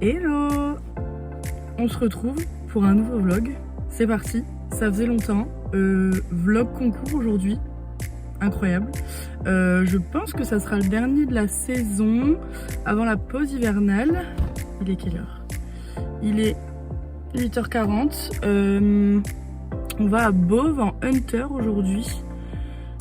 Hello! On se retrouve pour un nouveau vlog. C'est parti, ça faisait longtemps. Vlog concours aujourd'hui. Incroyable. Je pense que ça sera le dernier de la saison avant la pause hivernale. Il est quelle heure? Il est 8h40. On va à Beauve en Hunter aujourd'hui.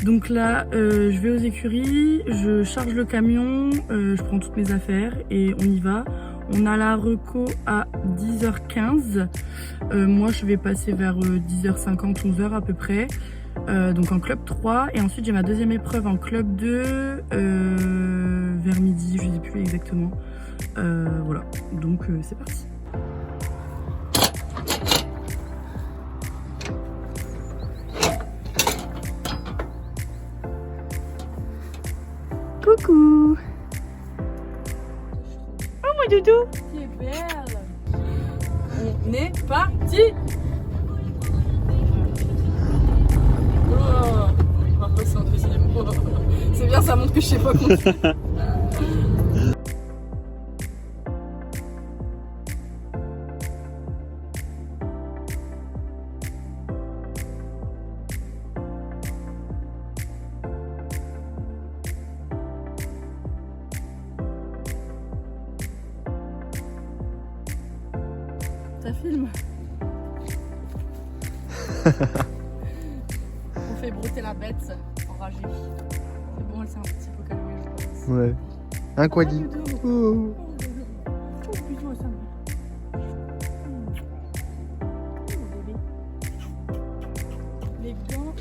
Donc là, je vais aux écuries, je charge le camion, je prends toutes mes affaires et on y va. On a la reco à 10h15. Moi, je vais passer vers 10h50, 11h à peu près. Donc en club 3. Et ensuite, j'ai ma deuxième épreuve en club 2 vers midi, je ne sais plus exactement. Voilà, donc c'est parti. Coucou! Oh mon doudou! Tu es belle! On est parti! Oh, on va passer en deuxième. Oh, c'est bien, ça montre que je sais pas conduire. Ça filme. On fait brouter la bête enragée. C'est bon, elle s'est un petit peu calmée, je pense. Ouais. Un quadri. Oh. Les gants.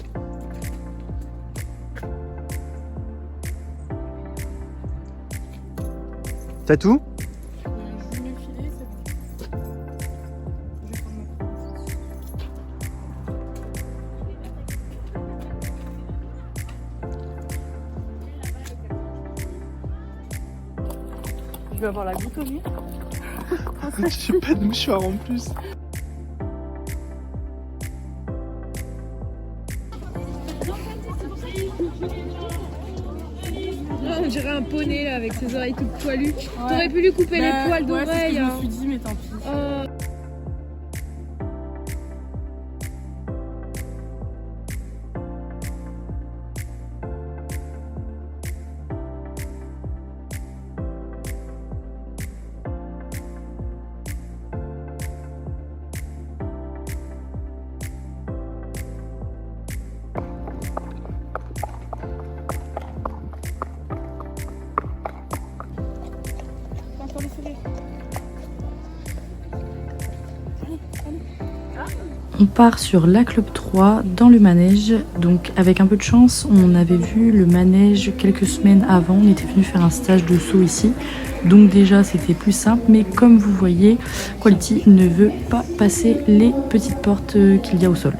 T'as tout? Je vais me filer, c'est bon. Je vais prendre ma prise. Je vais avoir la goutte au nez. J'ai pas de mouchoir en plus. On dirait un poney là avec ses oreilles toutes poilues. Ouais. T'aurais pu lui couper les poils d'oreilles. Ouais, c'est ce que je me suis dit, mais tant pis. On part sur la club 3 dans le manège. Donc avec un peu de chance, on avait vu le manège quelques semaines avant. On était venu faire un stage de saut ici. Donc déjà c'était plus simple. Mais comme vous voyez, Quality ne veut pas passer les petites portes qu'il y a au sol.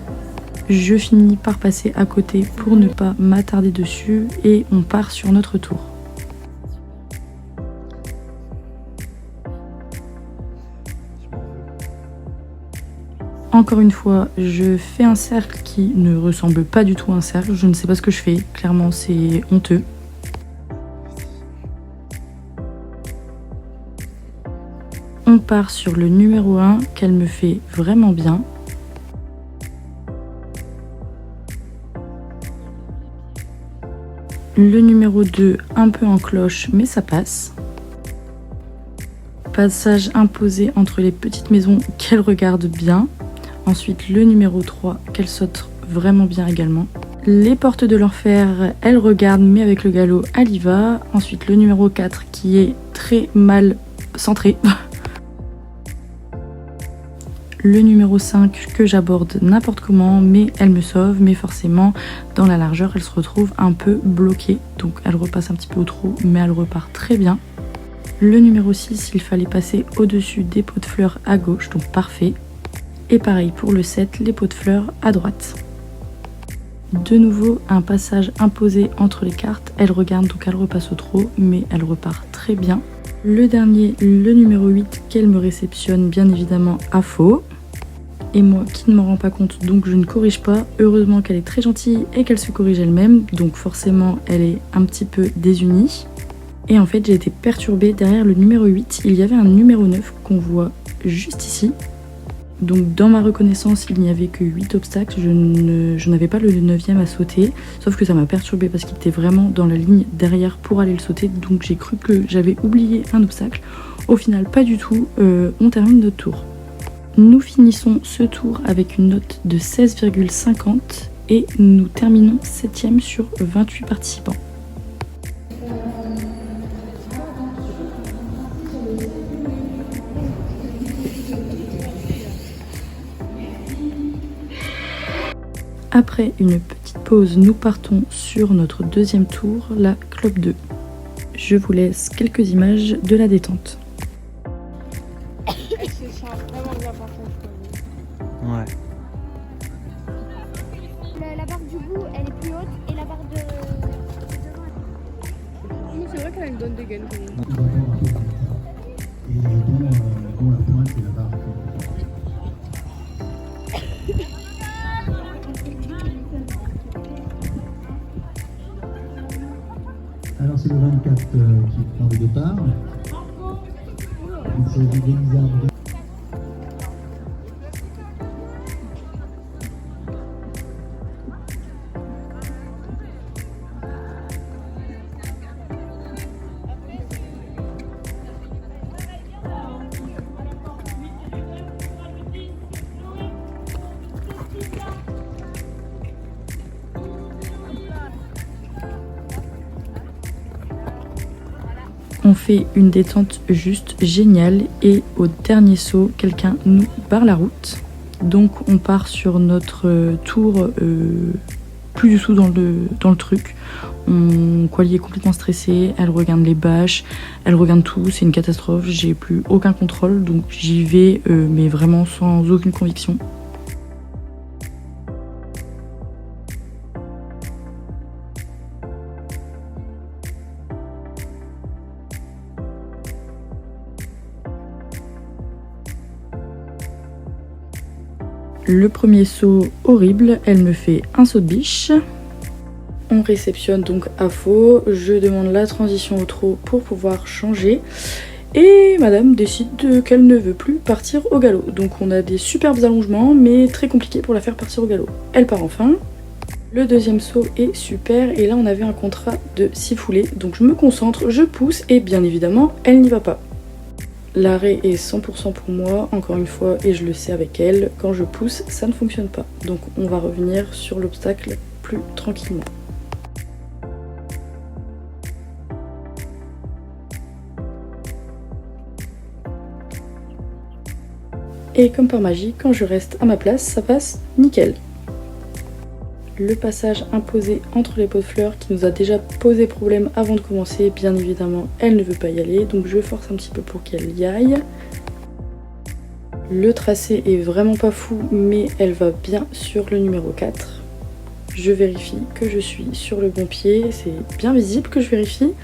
Je finis par passer à côté pour ne pas m'attarder dessus. Et on part sur notre tour. Encore une fois, je fais un cercle qui ne ressemble pas du tout à un cercle. Je ne sais pas ce que je fais. Clairement, c'est honteux. On part sur le numéro 1, qu'elle me fait vraiment bien. Le numéro 2, un peu en cloche, mais ça passe. Passage imposé entre les petites maisons qu'elle regarde bien. Ensuite, le numéro 3, qu'elle saute vraiment bien également. Les portes de l'enfer, elle regarde, mais avec le galop, elle y va. Ensuite, le numéro 4, qui est très mal centré. Le numéro 5, que j'aborde n'importe comment, mais elle me sauve. Mais forcément, dans la largeur, elle se retrouve un peu bloquée. Donc, elle repasse un petit peu au trou, mais elle repart très bien. Le numéro 6, il fallait passer au-dessus des pots de fleurs à gauche, donc parfait. Et pareil pour le 7, les pots de fleurs à droite. De nouveau, un passage imposé entre les cartes. Elle regarde, donc elle repasse au trot, mais elle repart très bien. Le dernier, le numéro 8, qu'elle me réceptionne bien évidemment à faux. Et moi qui ne m'en rends pas compte, donc je ne corrige pas. Heureusement qu'elle est très gentille et qu'elle se corrige elle-même, donc forcément elle est un petit peu désunie. Et en fait j'ai été perturbée, derrière le numéro 8, il y avait un numéro 9 qu'on voit juste ici. Donc dans ma reconnaissance, il n'y avait que 8 obstacles, je n'avais pas le 9e à sauter, sauf que ça m'a perturbée parce qu'il était vraiment dans la ligne derrière pour aller le sauter, donc j'ai cru que j'avais oublié un obstacle. Au final, pas du tout, on termine notre tour. Nous finissons ce tour avec une note de 16,50 et nous terminons 7e sur 28 participants. Après une petite pause, nous partons sur notre deuxième tour, la clope 2. Je vous laisse quelques images de la détente. Elle se sent vraiment bien par contre. Ouais. La barre du bout, elle est plus haute et la barre de devant, C'est vrai qu'elle a une bonne dégaine. Et dont la pointe et la barre. Alors c'est le 24 qui prend le départ. Il s'agit d'Elisa. On fait une détente juste géniale et au dernier saut, quelqu'un nous barre la route. Donc on part sur notre tour plus du tout dans le truc. Quali est complètement stressée, elle regarde les bâches, elle regarde tout, c'est une catastrophe, j'ai plus aucun contrôle, donc j'y vais mais vraiment sans aucune conviction. Le premier saut horrible, elle me fait un saut de biche. On réceptionne donc à faux, je demande la transition au trot pour pouvoir changer. Et madame décide qu'elle ne veut plus partir au galop. Donc on a des superbes allongements mais très compliqué pour la faire partir au galop. Elle part enfin. Le deuxième saut est super et là on avait un contrat de 6 foulées. Donc je me concentre, je pousse et bien évidemment elle n'y va pas. L'arrêt est 100% pour moi, encore une fois, et je le sais avec elle, quand je pousse, ça ne fonctionne pas. Donc on va revenir sur l'obstacle plus tranquillement. Et comme par magie, quand je reste à ma place, ça passe nickel. Le passage imposé entre les pots de fleurs qui nous a déjà posé problème avant de commencer, bien évidemment elle ne veut pas y aller, donc je force un petit peu pour qu'elle y aille. Le tracé est vraiment pas fou mais elle va bien sur le numéro 4. Je vérifie que je suis sur le bon pied, c'est bien visible que je vérifie.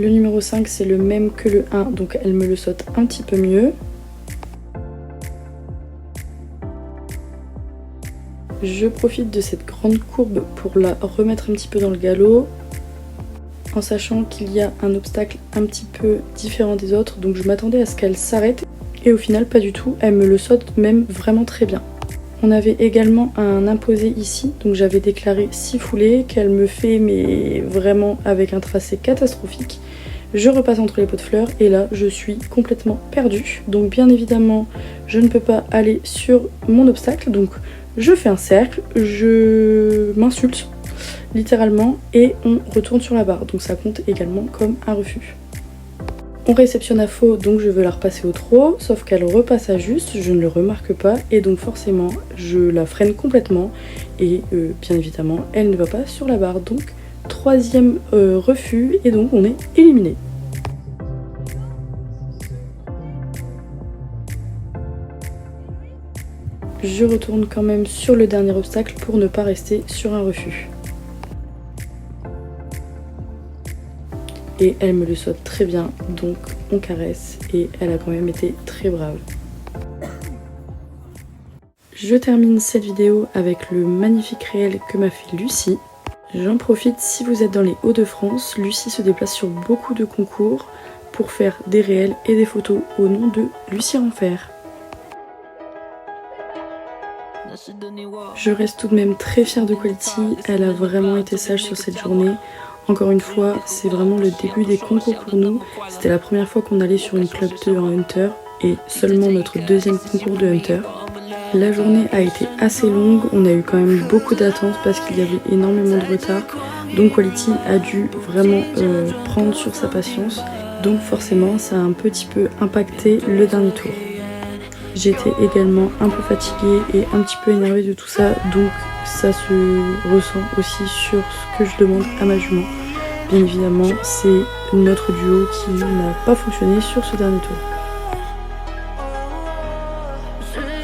Le numéro 5 c'est le même que le 1 donc elle me le saute un petit peu mieux. Je profite de cette grande courbe pour la remettre un petit peu dans le galop en sachant qu'il y a un obstacle un petit peu différent des autres, donc je m'attendais à ce qu'elle s'arrête et au final pas du tout, elle me le saute même vraiment très bien. On avait également un imposé ici, donc j'avais déclaré 6 foulées qu'elle me fait mais vraiment avec un tracé catastrophique. Je repasse entre les pots de fleurs et là je suis complètement perdue, donc bien évidemment je ne peux pas aller sur mon obstacle, donc je fais un cercle, je m'insulte littéralement et on retourne sur la barre, donc ça compte également comme un refus. On réceptionne à faux, donc je veux la repasser au trot, sauf qu'elle repasse à juste, je ne le remarque pas et donc forcément je la freine complètement et bien évidemment elle ne va pas sur la barre, donc troisième refus et donc on est éliminé. Je retourne quand même sur le dernier obstacle pour ne pas rester sur un refus. Et elle me le saute très bien, donc on caresse et elle a quand même été très brave. Je termine cette vidéo avec le magnifique réel que m'a fait Lucie. J'en profite, si vous êtes dans les Hauts-de-France, Lucie se déplace sur beaucoup de concours pour faire des réels et des photos au nom de Lucie Renfer. Je reste tout de même très fière de Quality, elle a vraiment été sage sur cette journée. Encore une fois, c'est vraiment le début des concours pour nous. C'était la première fois qu'on allait sur une club 2 en Hunter et seulement notre deuxième concours de Hunter. La journée a été assez longue, on a eu quand même beaucoup d'attentes parce qu'il y avait énormément de retard. Donc Quality a dû vraiment prendre sur sa patience. Donc forcément, ça a un petit peu impacté le dernier tour. J'étais également un peu fatiguée et un petit peu énervée de tout ça, donc ça se ressent aussi sur ce que je demande à ma jument. Bien évidemment, c'est notre duo qui n'a pas fonctionné sur ce dernier tour.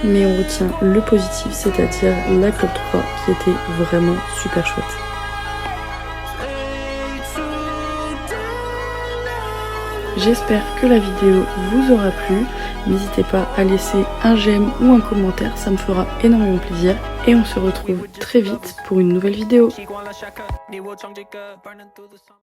Mais on retient le positif, c'est-à-dire la Club 3 qui était vraiment super chouette. J'espère que la vidéo vous aura plu. N'hésitez pas à laisser un j'aime ou un commentaire, ça me fera énormément plaisir. Et on se retrouve très vite pour une nouvelle vidéo.